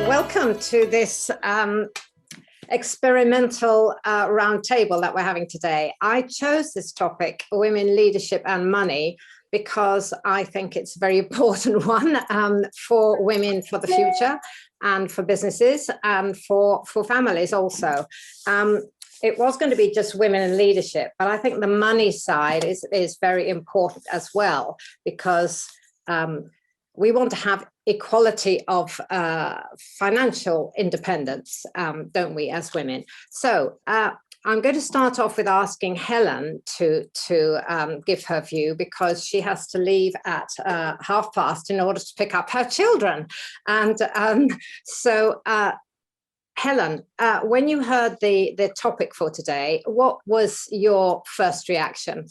Welcome to this experimental roundtable that we're having today. I chose this topic, women, leadership and money, because I think it's a very important one for women for the future and for businesses and for families also. It was going to be just women in leadership, but I think the money side is very important as well, because we want to have equality of financial independence, don't we, as women? So I'm going to start off with asking Helen to give her view, because she has to leave at past in order to pick up her children. And so Helen, when you heard the topic for today, what was your first reaction?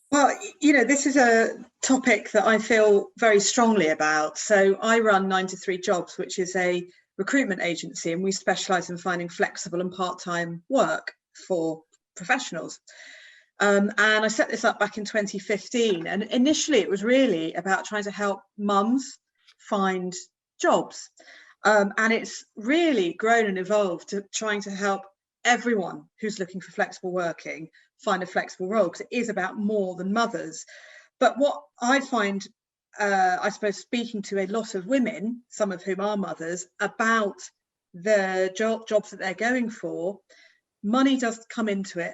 Well, you know, this is a topic that I feel very strongly about. So I run 9 to 3 Jobs, which is a recruitment agency, and we specialise in finding flexible and part-time work for professionals. And I set this up back in 2015. And initially, it was really about trying to help mums find jobs. And it's really grown and evolved to trying to help everyone who's looking for flexible working find a flexible role, because it is about more than mothers. But what I find, I suppose, speaking to a lot of women, some of whom are mothers, about the jobs that they're going for, money does come into it,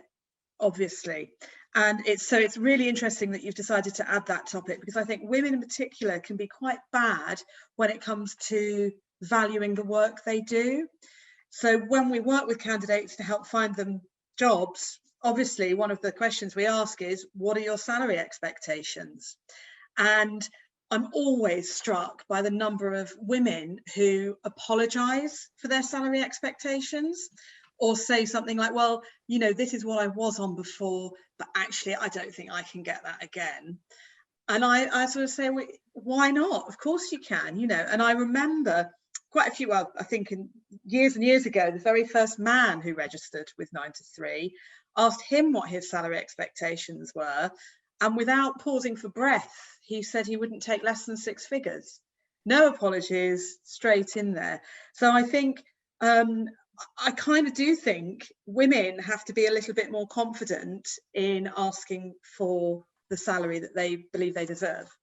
obviously. And it's really interesting that you've decided to add that topic, because I think women in particular can be quite bad when it comes to valuing the work they do. So when we work with candidates to help find them jobs, obviously one of the questions we ask is, what are your salary expectations? And I'm always struck by the number of women who apologise for their salary expectations, or say something like, well, you know, this is what I was on before, but actually I don't think I can get that again. And I sort of say, well, why not? Of course you can, you know. And I remember quite a few, well, I think years and years ago, the very first man who registered with 9 to 3, asked him what his salary expectations were, and without pausing for breath, he said he wouldn't take less than 6 figures. No apologies, straight in there. So I think, I kind of do think women have to be a little bit more confident in asking for the salary that they believe they deserve.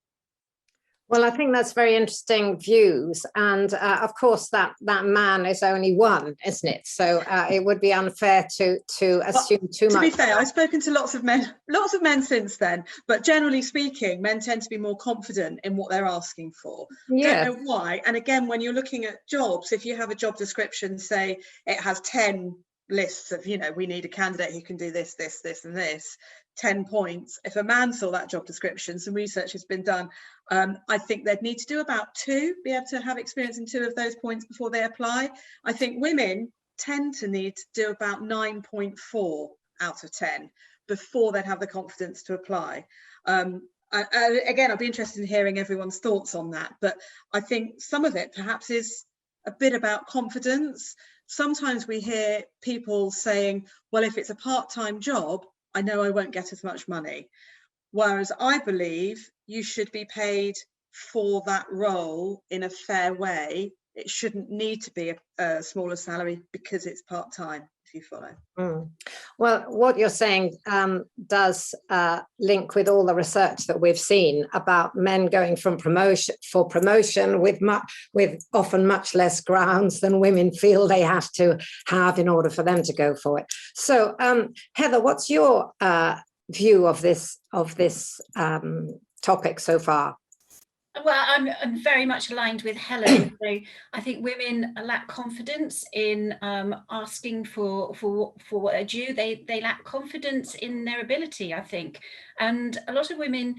Well, I think that's very interesting views, and of course that man is only one, isn't it? So it would be unfair to assume too much. To be fair, I've spoken to lots of men since then, but generally speaking, men tend to be more confident in what they're asking for. Yeah. Don't know why. And again, when you're looking at jobs, if you have a job description, say it has 10 lists of, you know, we need a candidate who can do this, this, this, and this. 10 points. If a man saw that job description, some research has been done, I think they'd need to do about 2, be able to have experience in 2 of those points before they apply. I think women tend to need to do about 9.4 out of 10 before they'd have the confidence to apply. Again, I'd be interested in hearing everyone's thoughts on that, but I think some of it perhaps is a bit about confidence. Sometimes we hear people saying, well, if it's a part-time job, I know I won't get as much money. Whereas I believe you should be paid for that role in a fair way. It shouldn't need to be a smaller salary because it's part-time, if you follow. Well, what you're saying does link with all the research that we've seen about men going from promotion with often much less grounds than women feel they have to have in order for them to go for it. So, Heather, what's your view of this topic so far? Well, I'm very much aligned with Helen. So I think women lack confidence in asking for what they're due. They lack confidence in their ability, I think. And a lot of women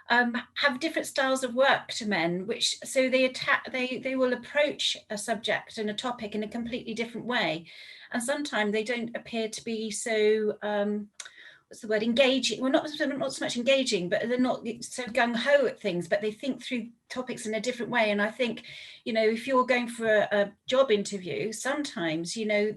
have different styles of work to men, which so they will approach a subject and a topic in a completely different way. And sometimes they don't appear to be so what's the word, engaging, well, not so much engaging, but they're not so gung-ho at things, but they think through topics in a different way. And I think, you know, if you're going for a job interview, sometimes, you know,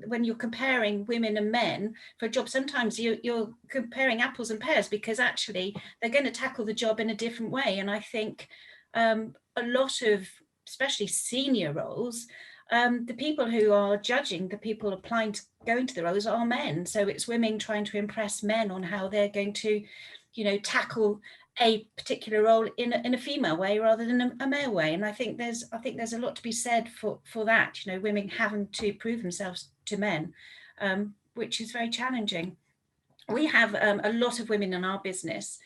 when you're comparing women and men for a job, sometimes you're comparing apples and pears, because actually they're going to tackle the job in a different way. And I think a lot of especially senior roles, the people who are judging, the people applying to go into the roles are men. So it's women trying to impress men on how they're going to, tackle a particular role in a female way rather than a male way. And I think there's a lot to be said for that. Women having to prove themselves to men, which is very challenging. We have a lot of women in our business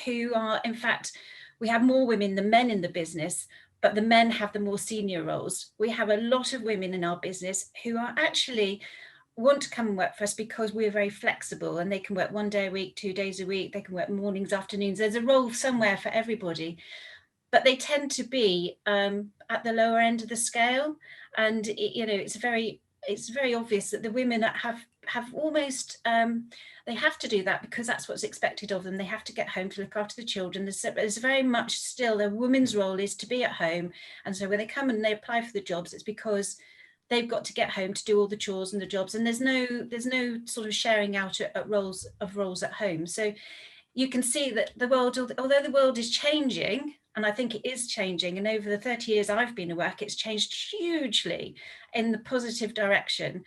who are, in fact, we have more women than men in the business, but the men have the more senior roles. We have a lot of women in our business who are actually want to come and work for us because we're very flexible, and they can work 1 day a week, 2 days a week, they can work mornings, afternoons. There's a role somewhere for everybody, but they tend to be at the lower end of the scale. And it's very obvious that the women that have almost they have to do that because that's what's expected of them. They have to get home to look after the children. There's very much still a woman's role is to be at home, and so when they come and they apply for the jobs, it's because they've got to get home to do all the chores and the jobs, and there's no sort of sharing out at roles at home. So you can see that the world, although the world is changing, and I think it is changing, and over the 30 years I've been at work, it's changed hugely in the positive direction.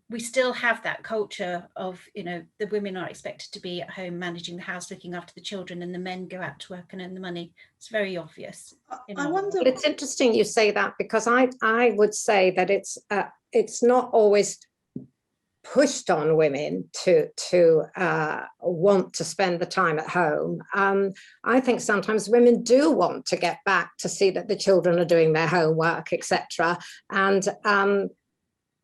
We still have that culture of, the women are expected to be at home managing the house, looking after the children, and the men go out to work and earn the money. It's very obvious. I wonder. But it's interesting you say that, because I would say that it's not always pushed on women to want to spend the time at home. I think sometimes women do want to get back to see that the children are doing their homework, etc. And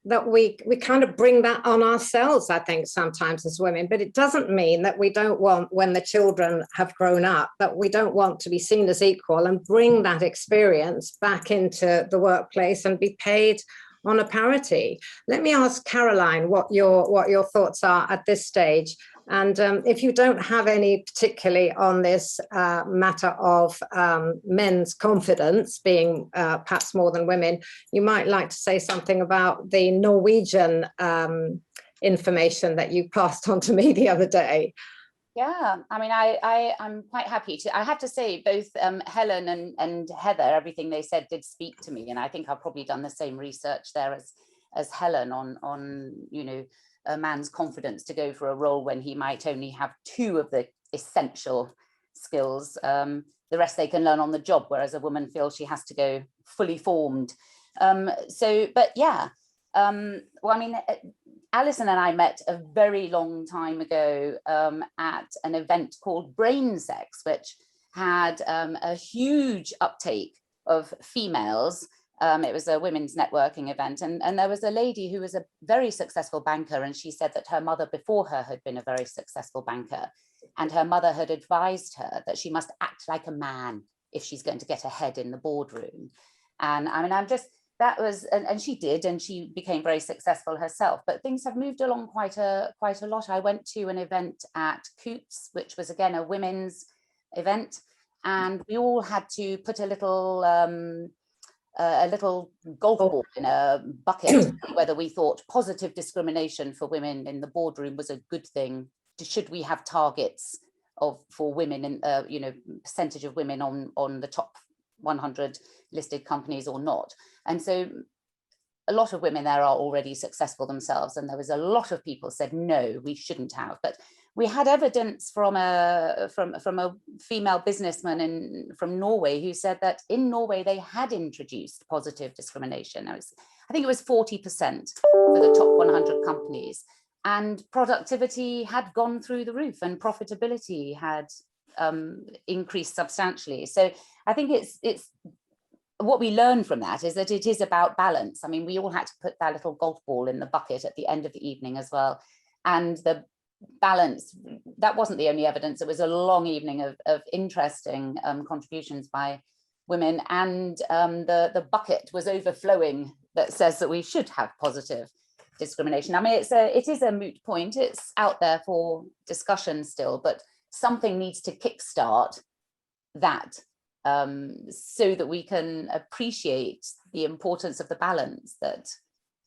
that we kind of bring that on ourselves, I think, sometimes as women. But it doesn't mean that we don't want, when the children have grown up, that we don't want to be seen as equal and bring that experience back into the workplace and be paid on a parity. Let me ask Caroline what your thoughts are at this stage. And if you don't have any particularly on this matter of men's confidence being perhaps more than women, you might like to say something about the Norwegian information that you passed on to me the other day. Yeah, I mean, I'm quite happy to. I have to say, both Helen and Heather, everything they said did speak to me, and I think I've probably done the same research there as Helen on a man's confidence to go for a role when he might only have 2 of the essential skills. The rest they can learn on the job, whereas a woman feels she has to go fully formed. But yeah, well, I mean, Alison and I met a very long time ago at an event called Brain Sex, which had a huge uptake of females. It was a women's networking event, and there was a lady who was a very successful banker, and she said that her mother before her had been a very successful banker, and her mother had advised her that she must act like a man if she's going to get ahead in the boardroom. And I mean, that was, and she did, and she became very successful herself. But things have moved along quite a lot. I went to an event at Coots, which was again a women's event, and we all had to put a little golf ball in a bucket, whether we thought positive discrimination for women in the boardroom was a good thing. Should we have targets for women and percentage of women on the top 100 listed companies or not? And so a lot of women there are already successful themselves, and there was a lot of people said no, we shouldn't have. But we had evidence from a female businessman from Norway who said that in Norway they had introduced positive discrimination. I think it was 40% for the top 100 companies, and productivity had gone through the roof and profitability had increased substantially. So I think it's what we learn from that is that it is about balance. I mean, we all had to put that little golf ball in the bucket at the end of the evening as well. And the balance, that wasn't the only evidence. It was a long evening of interesting contributions by women, and the bucket was overflowing that says that we should have positive discrimination. I mean, it is a moot point. It's out there for discussion still, but something needs to kickstart that so that we can appreciate the importance of the balance that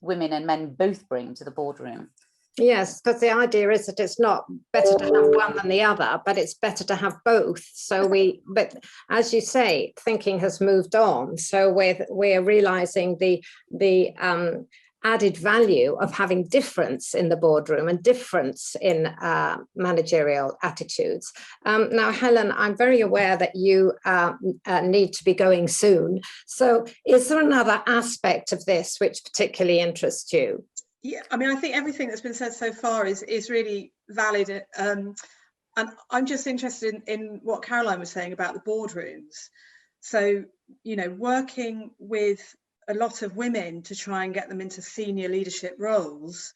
women and men both bring to the boardroom. Yes, because the idea is that it's not better to have one than the other, but it's better to have both. So but as you say, thinking has moved on. So we're realizing the added value of having difference in the boardroom and difference in managerial attitudes. Now, Helen, I'm very aware that you need to be going soon. So is there another aspect of this which particularly interests you? Yeah, I mean, I think everything that's been said so far is really valid. And I'm just interested in what Caroline was saying about the boardrooms. So, you know, working with a lot of women to try and get them into senior leadership roles,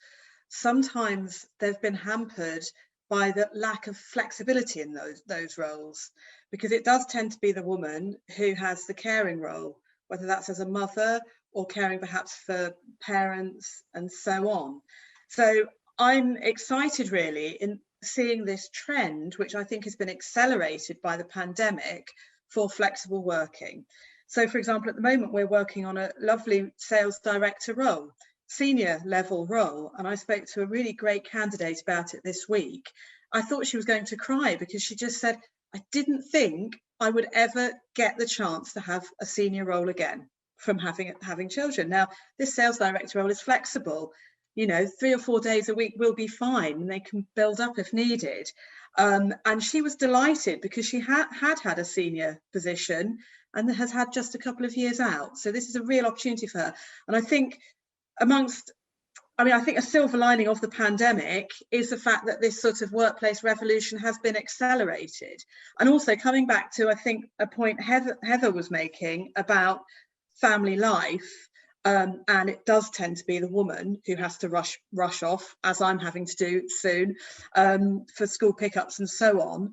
sometimes they've been hampered by the lack of flexibility in those roles, because it does tend to be the woman who has the caring role, whether that's as a mother or caring perhaps for parents and so on. So I'm excited really in seeing this trend, which I think has been accelerated by the pandemic, for flexible working. So for example, at the moment, we're working on a lovely sales director role, senior level role. And I spoke to a really great candidate about it this week. I thought she was going to cry because she just said, I didn't think I would ever get the chance to have a senior role again from having children. Now, this sales director role is flexible. You know, 3 or 4 days a week will be fine, and they can build up if needed. And she was delighted because she had a senior position and has had just a couple of years out. So this is a real opportunity for her. And I think I think a silver lining of the pandemic is the fact that this sort of workplace revolution has been accelerated. And also coming back to, I think, a point Heather was making about family life, and it does tend to be the woman who has to rush off, as I'm having to do soon, for school pickups and so on.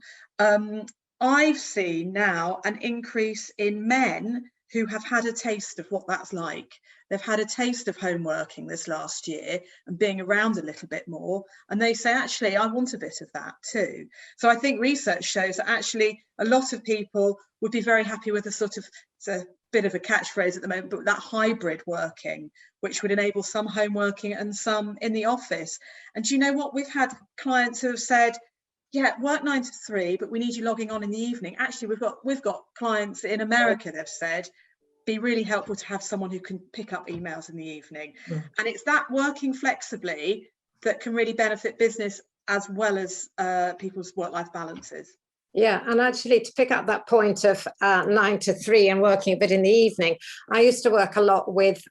I've seen now an increase in men who have had a taste of what that's like. They've had a taste of home working this last year and being around a little bit more. And they say, actually, I want a bit of that too. So I think research shows that actually a lot of people would be very happy with a sort of, it's a bit of a catchphrase at the moment, but that hybrid working, which would enable some home working and some in the office. And do you know what? We've had clients who have said, yeah, work 9 to 3, but we need you logging on in the evening. Actually, we've got clients in America that have said, be really helpful to have someone who can pick up emails in the evening. And it's that working flexibly that can really benefit business as well as people's work-life balances. Yeah, and actually to pick up that point of 9 to 3 and working a bit in the evening, I used to work a lot with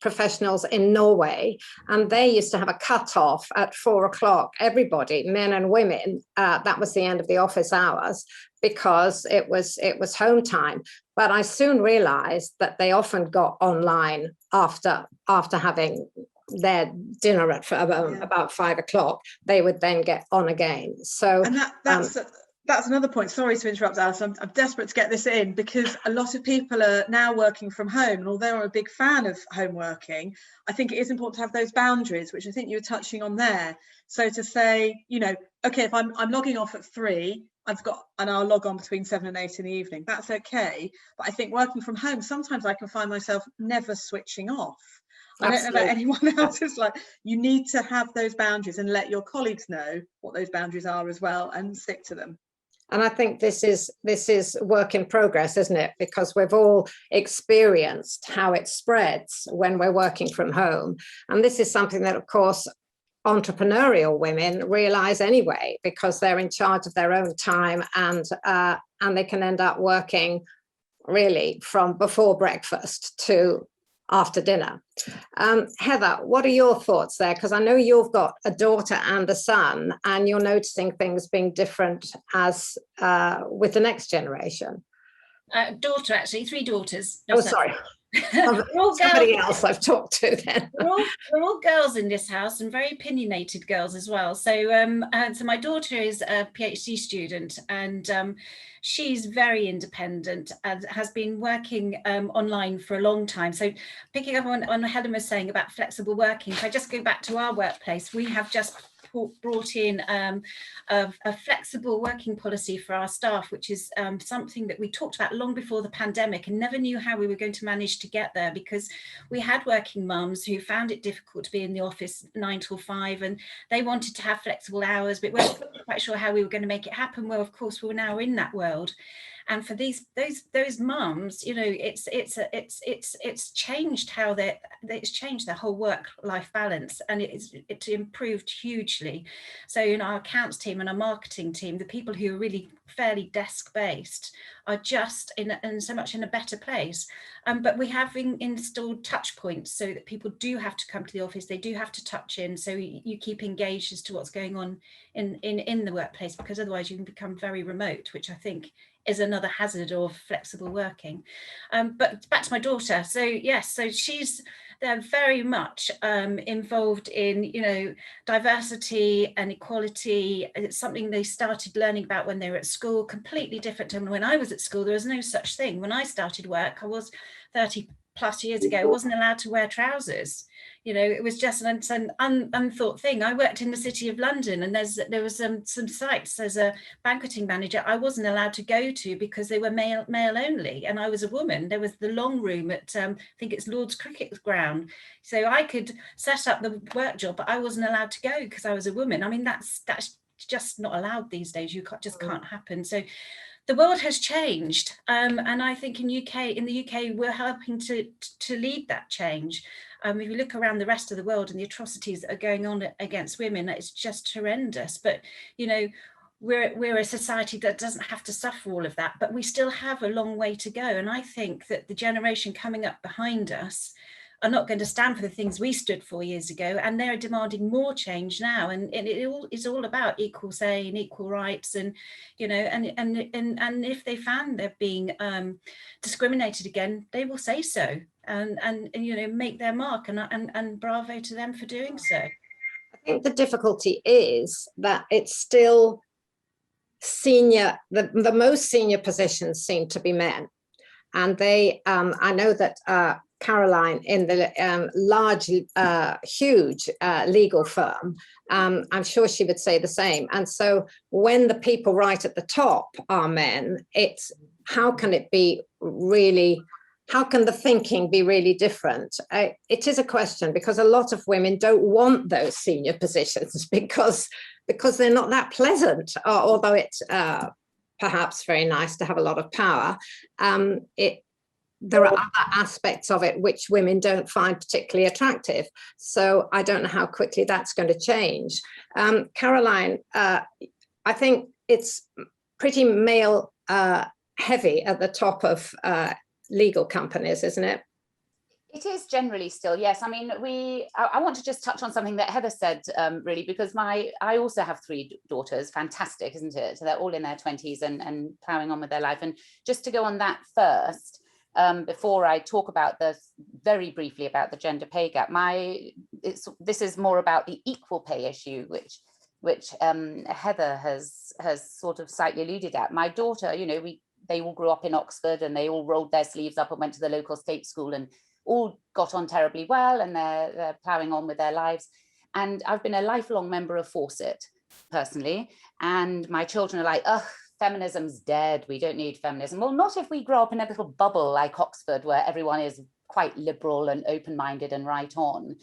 professionals in Norway, and they used to have a cut-off at 4 o'clock, everybody, men and women, that was the end of the office hours, because it was home time. But I soon realized that they often got online after having their dinner at about 5 o'clock. They would then get on again. So, and that's another point. Sorry to interrupt, Alison. I'm desperate to get this in because a lot of people are now working from home. And although I'm a big fan of home working, I think it is important to have those boundaries, which I think you were touching on there. So to say, you know, okay, if I'm logging off at 3, and I'll log on between 7 and 8 in the evening. That's okay. But I think working from home, sometimes I can find myself never switching off. Absolutely. I don't know about anyone else. It's like you need to have those boundaries and let your colleagues know what those boundaries are as well and stick to them. And I think this is work in progress, isn't it? Because we've all experienced how it spreads when we're working from home. And this is something that, of course, entrepreneurial women realize anyway, because they're in charge of their own time, and they can end up working really from before breakfast to after dinner. Heather, what are your thoughts there? Because I know you've got a daughter and a son, and you're noticing things being different as with the next generation. Daughter, actually, 3 daughters. Oh, sorry. Somebody else I've talked to then. We're all girls in this house, and very opinionated girls as well. So so my daughter is a PhD student, and she's very independent and has been working online for a long time. So picking up on Helen was saying about flexible working, if I just go back to our workplace, we have just brought in a flexible working policy for our staff, which is something that we talked about long before the pandemic and never knew how we were going to manage to get there, because we had working mums who found it difficult to be in the office 9 till 5, and they wanted to have flexible hours, but we weren't quite sure how we were going to make it happen. Well, of course, we're now in that world. And for those mums, you know, it's changed how it's changed their whole work-life balance, and it's improved hugely. So, you know, our accounts team and our marketing team, the people who are really fairly desk-based, are just in so much in a better place. But we have installed touch points so that people do have to come to the office, they do have to touch in, so you keep engaged as to what's going on in the workplace, because otherwise you can become very remote, which I think is another hazard of flexible working. But back to my daughter. So yes, so they're very much involved in, you know, diversity and equality. It's something they started learning about when they were at school, completely different to when I was at school. There was no such thing. When I started work, I was 30 plus years ago, I wasn't allowed to wear trousers. You know, it was just an unthought thing. I worked in the City of London, and there was some sites as a banqueting manager I wasn't allowed to go to because they were male only, and I was a woman. There was the long room at I think it's Lord's Cricket Ground, so I could set up the work job, but I wasn't allowed to go because I was a woman. I mean, that's just not allowed these days. You can't happen. So the world has changed, and I think in the UK, we're helping to lead that change. If you look around the rest of the world and the atrocities that are going on against women, it's just horrendous. But, you know, we're a society that doesn't have to suffer all of that, but we still have a long way to go. And I think that the generation coming up behind us are not going to stand for the things we stood for years ago, and they're demanding more change now. And it's all about equal say and equal rights, and, you know, and if they found they're being discriminated again, they will say so, and you know, make their mark, and bravo to them for doing so. I think the difficulty is that it's still senior, the most senior positions seem to be men, and they I know that Caroline in the large, huge legal firm, I'm sure she would say the same. And so when the people right at the top are men, it's how can it be really, how can the thinking be really different? It is a question, because a lot of women don't want those senior positions because they're not that pleasant, although it's perhaps very nice to have a lot of power. There are other aspects of it which women don't find particularly attractive. So I don't know how quickly that's going to change. Caroline, I think it's pretty male heavy at the top of legal companies, isn't it? It is generally still, yes. I mean, I want to just touch on something that Heather said, really, because I also have 3 daughters. Fantastic, isn't it? So they're all in their 20s and ploughing on with their life. And just to go on that first, before I talk about very briefly about the gender pay gap, this is more about the equal pay issue, which Heather has sort of slightly alluded at. My daughter, you know, they all grew up in Oxford, and they all rolled their sleeves up and went to the local state school, and all got on terribly well, and they're ploughing on with their lives. And I've been a lifelong member of Fawcett personally, and my children are like, ugh, feminism's dead, we don't need feminism. Well, not if we grow up in a little bubble like Oxford, where everyone is quite liberal and open-minded and right on.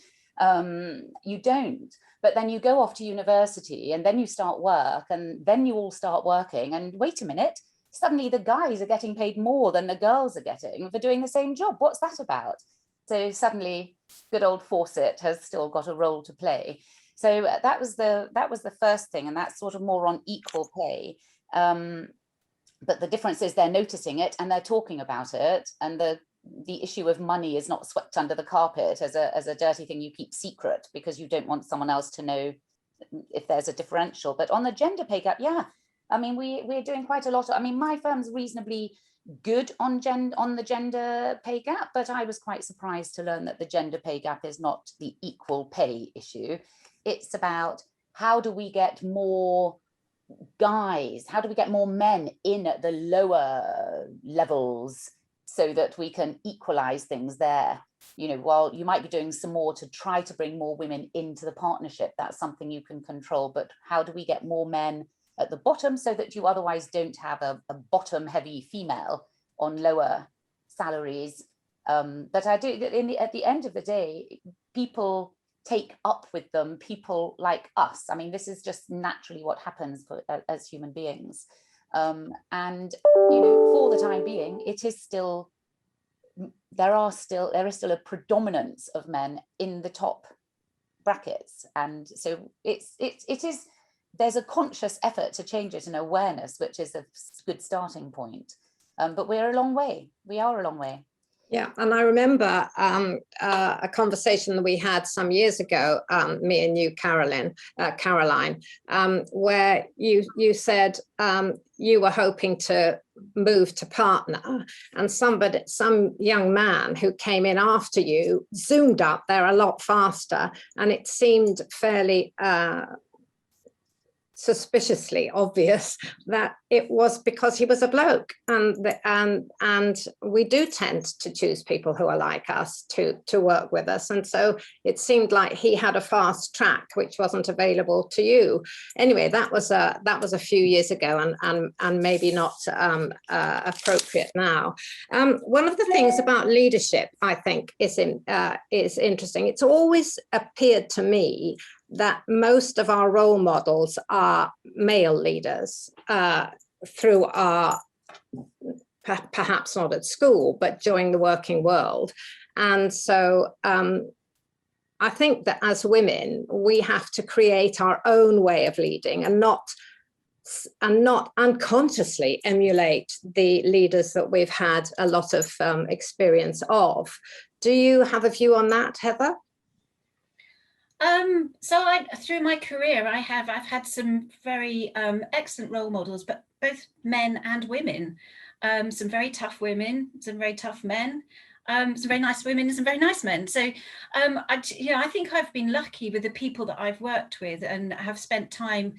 You don't. But then you go off to university, and then you start work, and then you all start working, and wait a minute, suddenly the guys are getting paid more than the girls are getting for doing the same job. What's that about? So suddenly good old Fawcett has still got a role to play. So that was the first thing, and that's sort of more on equal pay. But the difference is they're noticing it and they're talking about it, and the issue of money is not swept under the carpet as a dirty thing you keep secret because you don't want someone else to know if there's a differential. But on the gender pay gap, yeah, I mean, we're doing quite a lot. I mean, my firm's reasonably good on the gender pay gap, but I was quite surprised to learn that the gender pay gap is not the equal pay issue. It's about how do we get more guys, how do we get more men in at the lower levels so that we can equalize things there. You know, while you might be doing some more to try to bring more women into the partnership, that's something you can control. But how do we get more men at the bottom so that you otherwise don't have a bottom heavy female on lower salaries? But I do, at the end of the day, people take up with them people like us. I mean, this is just naturally what happens as human beings. And, you know, for the time being, it is still, there is still a predominance of men in the top brackets. And so it is, there's a conscious effort to change it, and awareness, which is a good starting point. But we're a long way. We are a long way. Yeah, and I remember a conversation that we had some years ago, me and you, Caroline, where you said you were hoping to move to partner, and some young man who came in after you zoomed up there a lot faster, and it seemed fairly suspiciously obvious that it was because he was a bloke, and we do tend to choose people who are like us to work with us, and so it seemed like he had a fast track which wasn't available to you. Anyway, that was a few years ago, and maybe not appropriate now. One of the things about leadership, I think, is interesting. It's always appeared to me that most of our role models are male leaders through our, perhaps not at school, but during the working world. And so I think that as women, we have to create our own way of leading and not unconsciously emulate the leaders that we've had a lot of experience of. Do you have a view on that, Heather? So through my career, I've had some very excellent role models, but both men and women. Some very tough women, some very tough men, some very nice women, and some very nice men. So I think I've been lucky with the people that I've worked with and have spent time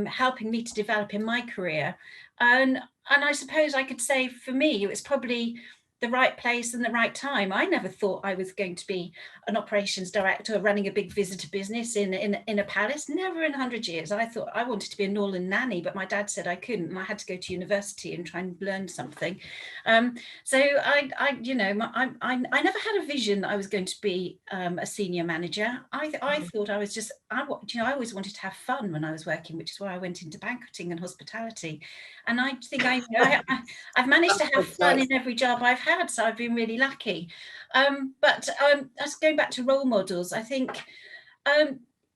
helping me to develop in my career. And I suppose I could say for me, it was probably the right place and the right time. I never thought I was going to be an operations director running a big visitor business in a palace. Never in 100 years. I thought I wanted to be a Norland nanny, but my dad said I couldn't, and I had to go to university and try and learn something. So I never had a vision that I was going to be a senior manager. I thought I was just, I always wanted to have fun when I was working, which is why I went into banqueting and hospitality. And I think I've managed to have fun in every job I've had, so I've been really lucky. But as going back to role models, I think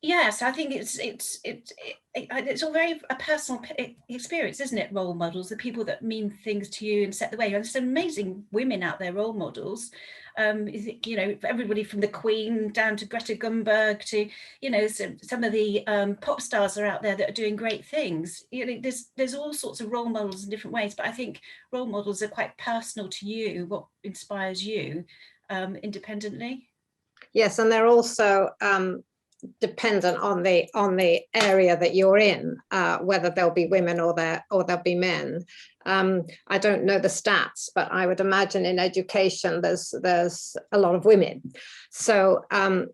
yes, I think it's all very a personal experience, isn't it? Role models, the people that mean things to you and set the way. And there's some amazing women out there, role models. Everybody from the Queen down to Greta Thunberg to some of the pop stars are out there that are doing great things. There's all sorts of role models in different ways, but I think role models are quite personal to you, what inspires you independently. Yes, and they're also dependent on the area that you're in, whether there'll be women or there'll be men. I don't know the stats, but I would imagine in education there's a lot of women. So there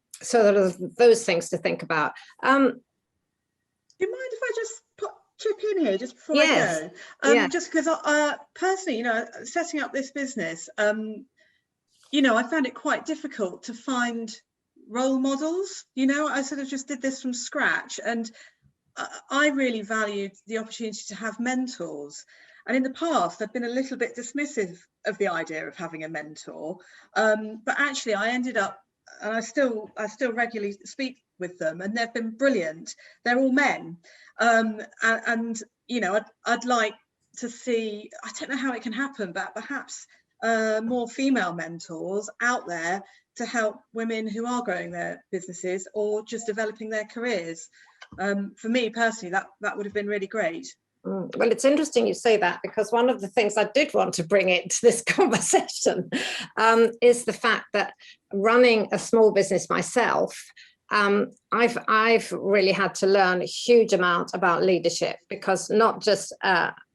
are those things to think about. Do you mind if I just chip in here just before yes. I go? Yeah. Just because I personally, setting up this business, I found it quite difficult to find role models. I sort of just did this from scratch, and I really valued the opportunity to have mentors. And in the past, I've been a little bit dismissive of the idea of having a mentor, but actually I ended up, and I still regularly speak with them, and they've been brilliant. They're all men, and I'd like to see, I don't know how it can happen, but perhaps more female mentors out there to help women who are growing their businesses or just developing their careers. For me personally, that would have been really great. Well, it's interesting you say that, because one of the things I did want to bring into this conversation is the fact that running a small business myself, I've really had to learn a huge amount about leadership, because not just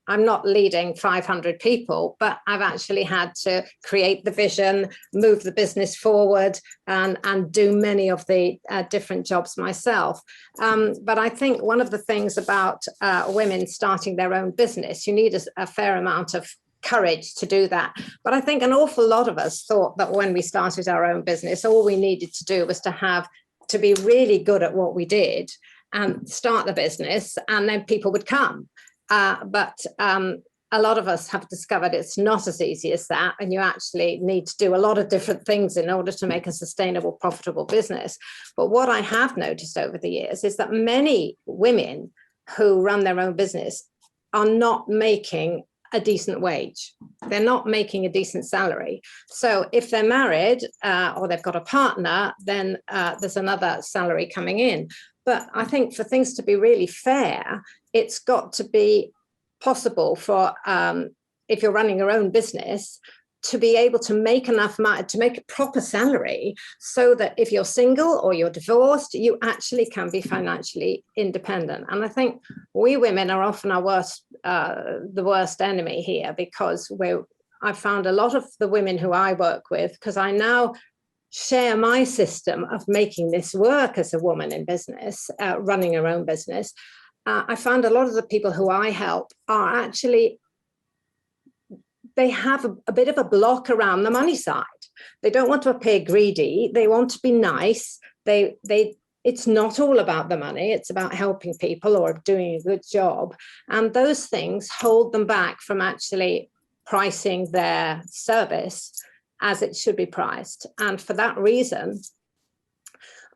I'm not leading 500 people, but I've actually had to create the vision, move the business forward, and do many of the different jobs myself. But I think one of the things about women starting their own business, you need a fair amount of courage to do that. But I think an awful lot of us thought that when we started our own business, all we needed to do was to be really good at what we did and start the business, and then people would come. But a lot of us have discovered it's not as easy as that, and you actually need to do a lot of different things in order to make a sustainable, profitable business. But what I have noticed over the years is that many women who run their own business are not making a decent wage. They're not making a decent salary. So if they're married or they've got a partner, then there's another salary coming in. But I think for things to be really fair, it's got to be possible for, if you're running your own business, to be able to make enough money, to make a proper salary, so that if you're single or you're divorced, you actually can be financially independent. And I think we women are often the worst enemy here, because I found a lot of the women who I work with, because I now share my system of making this work as a woman in business, running her own business. I found a lot of the people who I help are actually, they have a bit of a block around the money side. They don't want to appear greedy. They want to be nice. It's not all about the money. It's about helping people or doing a good job. And those things hold them back from actually pricing their service as it should be priced. And for that reason,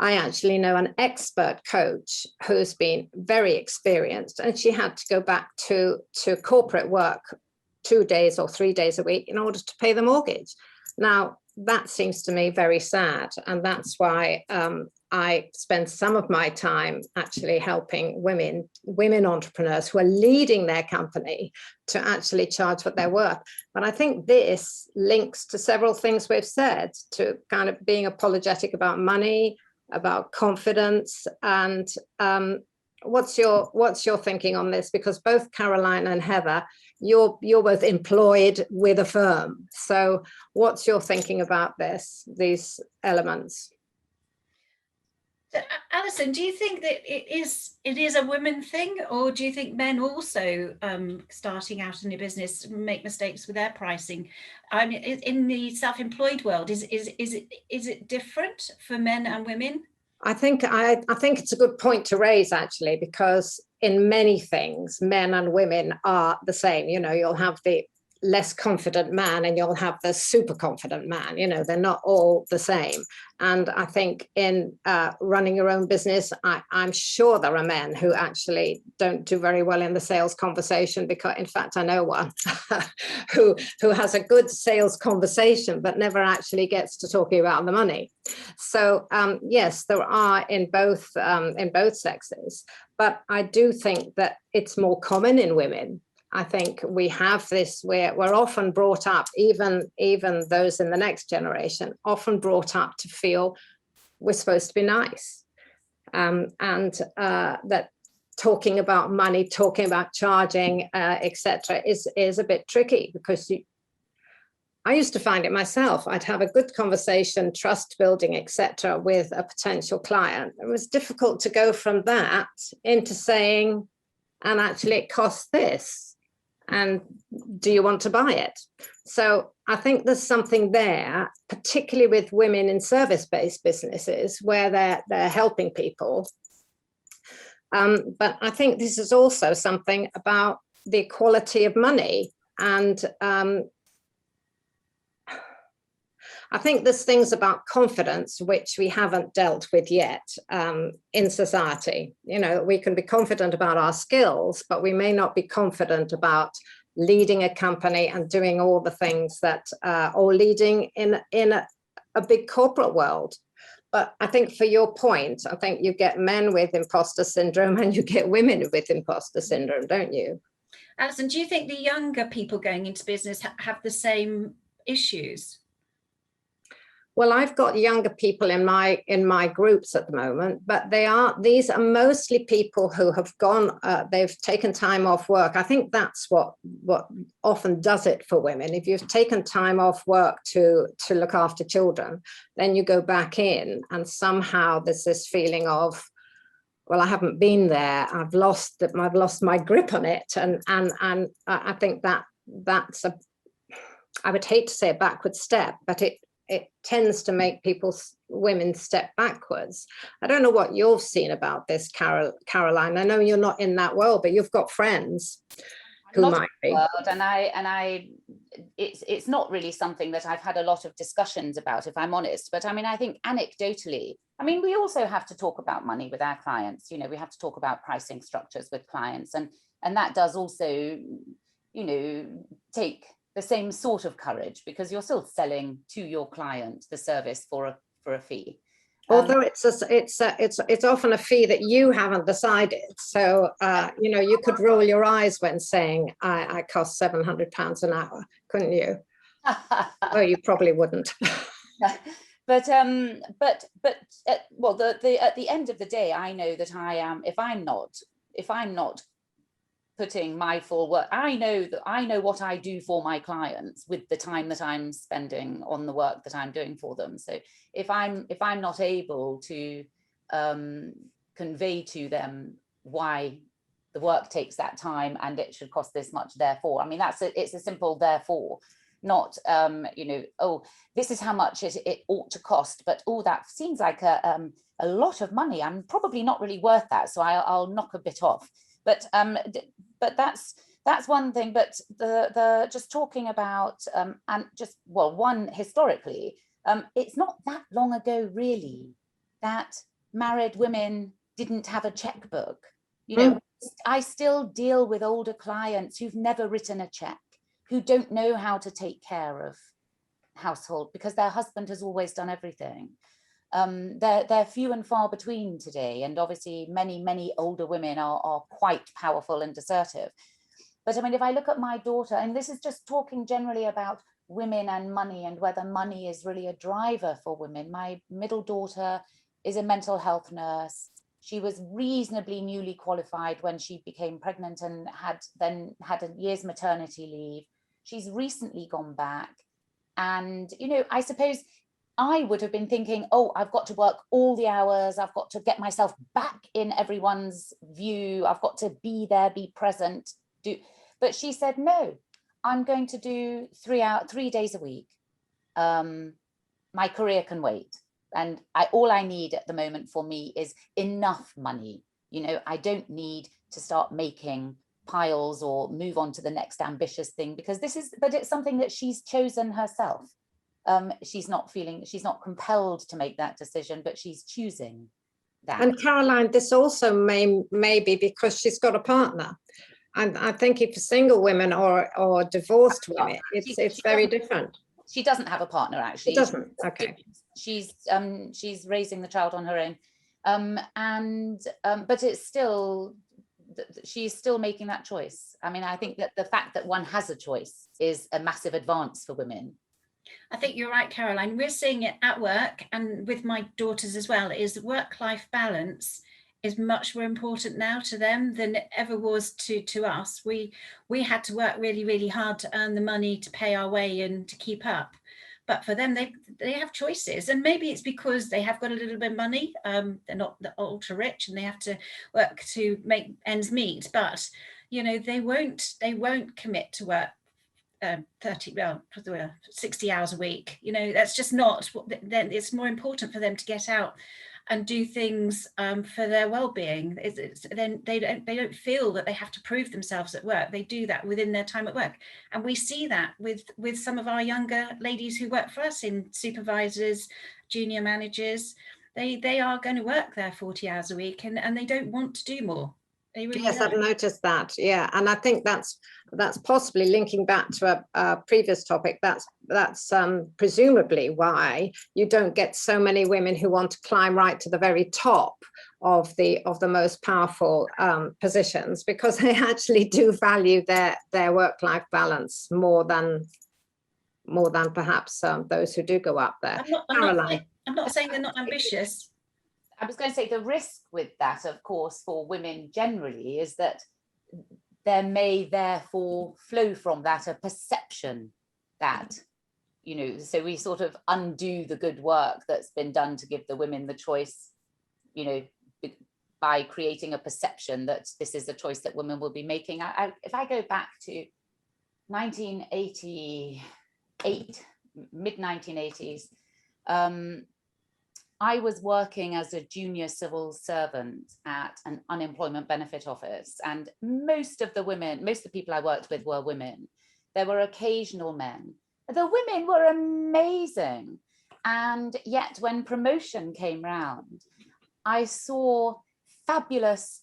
I actually know an expert coach who's been very experienced, and she had to go back to corporate work 2 days or 3 days a week in order to pay the mortgage. Now, that seems to me very sad. And that's why I spend some of my time actually helping women entrepreneurs who are leading their company to actually charge what they're worth. But I think this links to several things we've said, to kind of being apologetic about money, about confidence. And what's your thinking on this? Because both Caroline and Heather, you're both employed with a firm. So what's your thinking about these elements? Alison, do you think that it is a women thing, or do you think men also starting out in a business make mistakes with their pricing? I mean, in the self-employed world, is it different for men and women? I think it's a good point to raise, actually, because in many things, men and women are the same. You know, you'll have the less confident man and you'll have the super confident man. You know, they're not all the same. And I think in running your own business, I'm sure there are men who actually don't do very well in the sales conversation, because in fact, I know one who has a good sales conversation, but never actually gets to talking about the money. So yes, there are in both sexes, but I do think that it's more common in women. I think we have this, we're often brought up, even those in the next generation, often brought up to feel we're supposed to be nice. And that talking about money, talking about charging, etc., is a bit tricky, because I used to find it myself. I'd have a good conversation, trust building, etc., with a potential client. It was difficult to go from that into saying, and actually it costs this. And do you want to buy it? So I think there's something there, particularly with women in service-based businesses where they're helping people. But I think this is also something about the equality of money. And I think there's things about confidence which we haven't dealt with yet in society. You know, we can be confident about our skills, but we may not be confident about leading a company and doing all the things that, or leading in a big corporate world. But I think for your point, I think you get men with imposter syndrome and you get women with imposter syndrome, don't you? Alison, do you think the younger people going into business have the same issues? Well, I've got younger people in my groups at the moment, but these are mostly people who have gone, they've taken time off work. I think that's what often does it for women. If you've taken time off work to look after children, then you go back in, and somehow there's this feeling of, well, I haven't been there. I've lost my grip on it, and I think that's I would hate to say a backward step, but it tends to make women step backwards. I don't know what you've seen about this, Caroline. I know you're not in that world, but you've got friends who might be. World, and it's not really something that I've had a lot of discussions about, if I'm honest. But I mean, I think anecdotally, I mean, we also have to talk about money with our clients. You know, we have to talk about pricing structures with clients, and that does also, you know, take the same sort of courage, because you're still selling to your client the service for a fee. Although it's often a fee that you haven't decided. So, you know, you could roll your eyes when saying I cost £700 an hour, couldn't you? Oh, you probably wouldn't. But well, at the end of the day, I know that I am, if I'm not putting my full work, I know what I do for my clients with the time that I'm spending on the work that I'm doing for them. So if I'm not able to convey to them why the work takes that time and it should cost this much, therefore, I mean, it's a simple therefore, not you know, oh, this is how much it ought to cost, but oh, that seems like a lot of money, I'm probably not really worth that, so I'll knock a bit off. But that's one thing. But the just talking about and just, well, one, historically, it's not that long ago really that married women didn't have a checkbook. You know, I still deal with older clients who've never written a check, who don't know how to take care of household because their husband has always done everything. They're few and far between today, and obviously many older women are quite powerful and assertive. But I mean, if I look at my daughter, and this is just talking generally about women and money and whether money is really a driver for women. My middle daughter is a mental health nurse. She was reasonably newly qualified when she became pregnant and had a year's maternity leave. She's recently gone back, and you know, I suppose I would have been thinking, oh, I've got to work all the hours, I've got to get myself back in everyone's view, I've got to be there, be present, but she said, no, I'm going to do 3 days a week. My career can wait. And all I need at the moment for me is enough money. You know, I don't need to start making piles or move on to the next ambitious thing, because but it's something that she's chosen herself. She's not compelled to make that decision, but she's choosing that. And Caroline, this also may be because she's got a partner. And I think if single women or divorced women, it's very different. She doesn't have a partner, actually. She doesn't. Okay. She's raising the child on her own, but it's still, she's still making that choice. I mean, I think that the fact that one has a choice is a massive advance for women. I think you're right, Caroline. We're seeing it at work and with my daughters as well, is work-life balance is much more important now to them than it ever was to us. We had to work really, really hard to earn the money to pay our way and to keep up. But for them, they have choices, and maybe it's because they have got a little bit of money. They're not ultra rich, and they have to work to make ends meet. But you know, they won't commit to work 60 hours a week. You know, that's just not what. Then it's more important for them to get out and do things for their well-being. Then they don't feel that they have to prove themselves at work. They do that within their time at work, and we see that with some of our younger ladies who work for us in supervisors, junior managers. They are going to work their 40 hours a week, and they don't want to do more. Yes, I've noticed that. Yeah, and I think that's possibly linking back to a previous topic. That's presumably why you don't get so many women who want to climb right to the very top of the most powerful positions, because they actually do value their work-life balance more than more than perhaps those who do go up there. I'm not saying they're not ambitious. I was going to say the risk with that, of course, for women generally is that there may therefore flow from that a perception that, you know, so we sort of undo the good work that's been done to give the women the choice, you know, by creating a perception that this is a choice that women will be making. If I go back to 1988, mid-1980s, I was working as a junior civil servant at an unemployment benefit office, and most of the people I worked with were women. There were occasional men. The women were amazing. And yet when promotion came round, I saw fabulous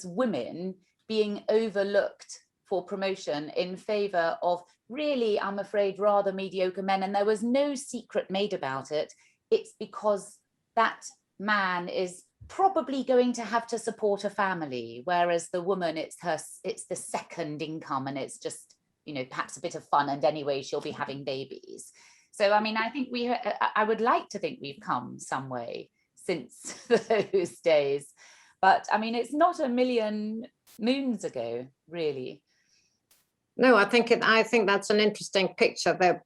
women being overlooked for promotion in favor of really, I'm afraid, rather mediocre men. And there was no secret made about it. It's because that man is probably going to have to support a family, whereas the woman, it's the second income, and it's just, you know, perhaps a bit of fun, and anyway she'll be having babies. So I mean, I think I would like to think we've come some way since those days, but I mean, it's not a million moons ago, really. No, I think that's an interesting picture, that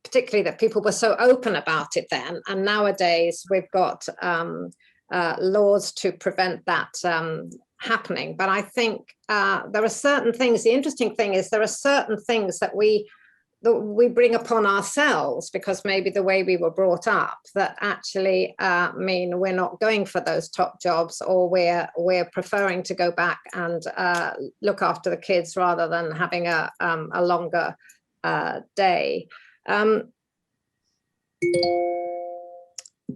particularly that people were so open about it then, and nowadays we've got laws to prevent that happening. But I think there are certain things. The interesting thing is there are certain things that we bring upon ourselves because maybe the way we were brought up, that actually mean we're not going for those top jobs, or we're preferring to go back and look after the kids rather than having a longer day.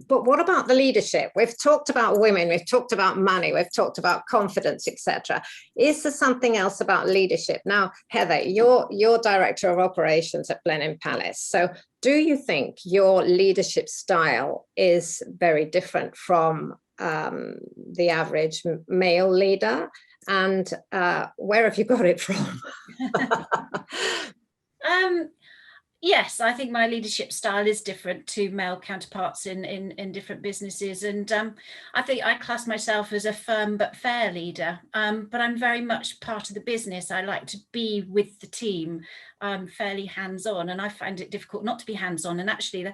But what about the leadership? We've talked about women, we've talked about money, we've talked about confidence, etc. Is there something else about leadership? Now, Heather, you're director of operations at Blenheim Palace. So do you think your leadership style is very different from the average male leader? And where have you got it from? Yes, I think my leadership style is different to male counterparts in different businesses. And I think I class myself as a firm but fair leader, but I'm very much part of the business. I like to be with the team. I'm fairly hands-on, and I find it difficult not to be hands-on. And actually,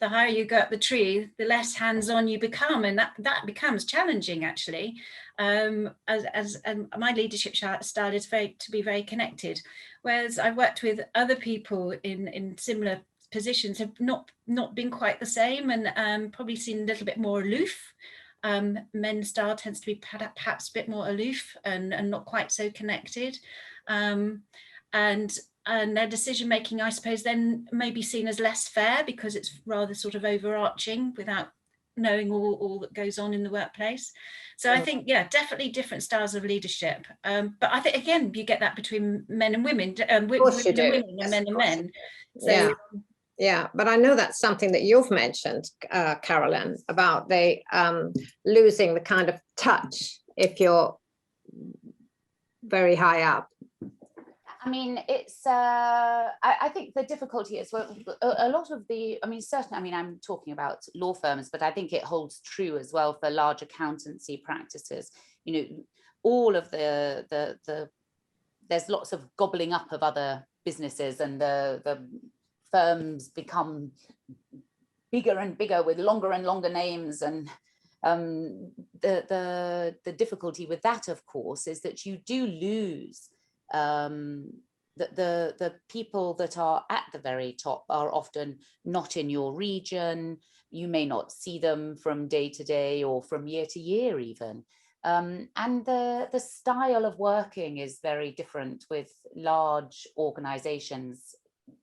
the higher you go up the tree, the less hands-on you become, and that becomes challenging, actually. And my leadership style is to be very connected. Whereas I've worked with other people in similar positions have not been quite the same, and probably seen a little bit more aloof. Men's style tends to be perhaps a bit more aloof and not quite so connected. And their decision making, I suppose, then may be seen as less fair because it's rather sort of overarching without knowing all that goes on in the workplace. So I think, yeah, definitely different styles of leadership. But I think, again, you get that between men and women, women and women, and men and men. So, yeah, but I know that's something that you've mentioned, Carolyn, about the losing the kind of touch if you're very high up. I mean, it's, I think the difficulty is, well, a lot of the, I mean, certainly, I mean, I'm talking about law firms, but I think it holds true as well for large accountancy practices. You know, all of there's lots of gobbling up of other businesses, and the firms become bigger and bigger with longer and longer names. And the difficulty with that, of course, is that you do lose the people that are at the very top are often not in your region. You may not see them from day to day or from year to year even. And the style of working is very different with large organizations,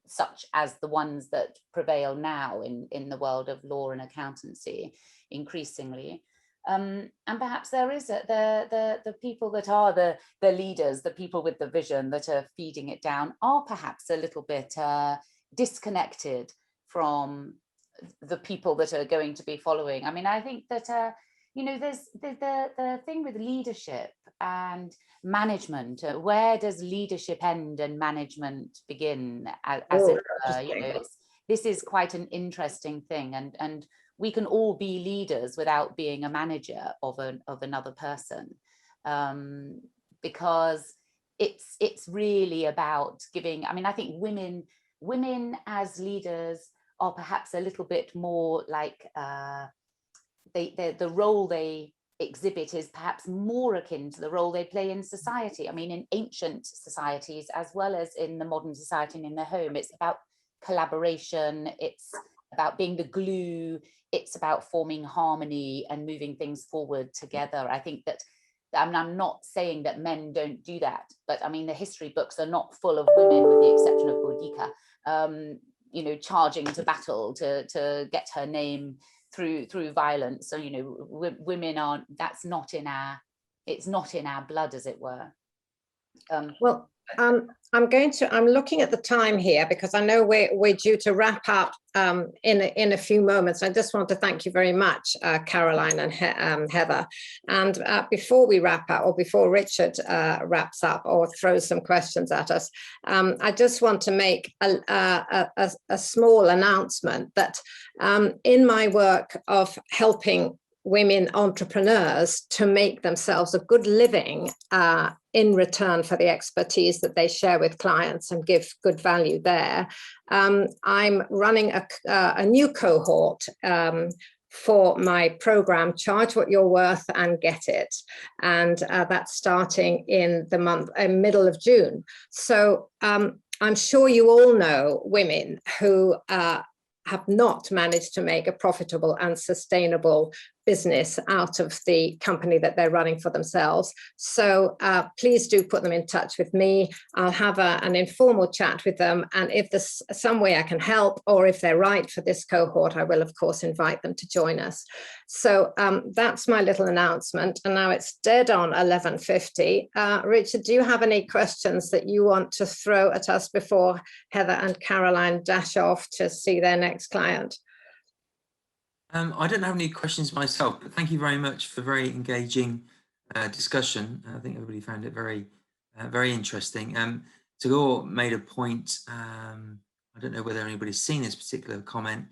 such as the ones that prevail now in the world of law and accountancy increasingly. And perhaps there is the people that are the leaders, the people with the vision that are feeding it down, are perhaps a little bit disconnected from the people that are going to be following. I mean, I think that you know, there's the thing with leadership and management. Where does leadership end and management begin, as it were? You know, this is quite an interesting thing, and we can all be leaders without being a manager of another person, because it's really about giving. I mean, I think women as leaders are perhaps a little bit more like the role they exhibit is perhaps more akin to the role they play in society. I mean, in ancient societies as well as in the modern society and in the home, it's about collaboration, it's about being the glue, it's about forming harmony and moving things forward together. I think that, I mean, I'm not saying that men don't do that, but I mean, the history books are not full of women, with the exception of Boudica, you know, charging to battle to get her name through violence. So, you know, women aren't, that's not in our, it's not in our blood, as it were. Well, I'm looking at the time here because I know we're due to wrap up in a few moments. I just want to thank you very much, Caroline and Heather. And before we wrap up, or before Richard wraps up or throws some questions at us, I just want to make a small announcement that in my work of helping women entrepreneurs to make themselves a good living in return for the expertise that they share with clients and give good value there. I'm running a new cohort for my program, Charge What You're Worth and Get It. And that's starting in the middle of June. So I'm sure you all know women who have not managed to make a profitable and sustainable business out of the company that they're running for themselves. So please do put them in touch with me. I'll have an informal chat with them. And if there's some way I can help, or if they're right for this cohort, I will, of course, invite them to join us. So that's my little announcement. And now it's dead on 11:50. Richard, do you have any questions that you want to throw at us before Heather and Caroline dash off to see their next client? I don't have any questions myself, but thank you very much for very engaging discussion. I think everybody found it very, very interesting. Tagore made a point, I don't know whether anybody's seen this particular comment.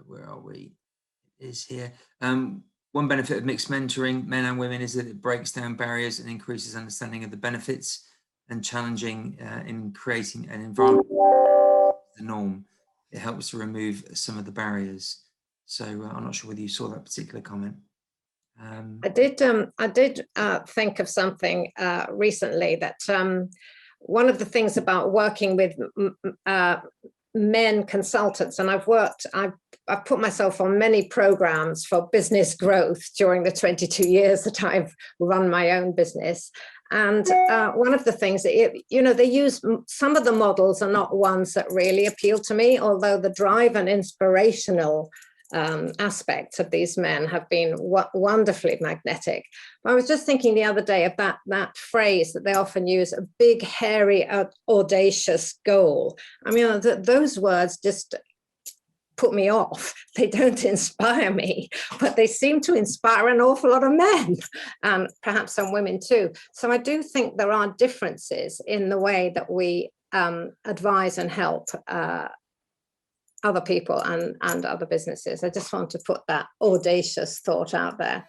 Where are we? It is here. One benefit of mixed mentoring, men and women, is that it breaks down barriers and increases understanding of the benefits, and challenging in creating an environment the norm. It helps to remove some of the barriers. So I'm not sure whether you saw that particular comment. I did think of something recently that one of the things about working with men consultants, and I've put myself on many programs for business growth during the 22 years that I've run my own business. And one of the things that, you know, they use, some of the models are not ones that really appeal to me, although the drive and inspirational aspects of these men have been wonderfully magnetic. I was just thinking the other day about that phrase that they often use, a big, hairy, audacious goal. I mean, those words just put me off. They don't inspire me, but they seem to inspire an awful lot of men, and perhaps some women too. So I do think there are differences in the way that we advise and help other people and other businesses. I just want to put that audacious thought out there.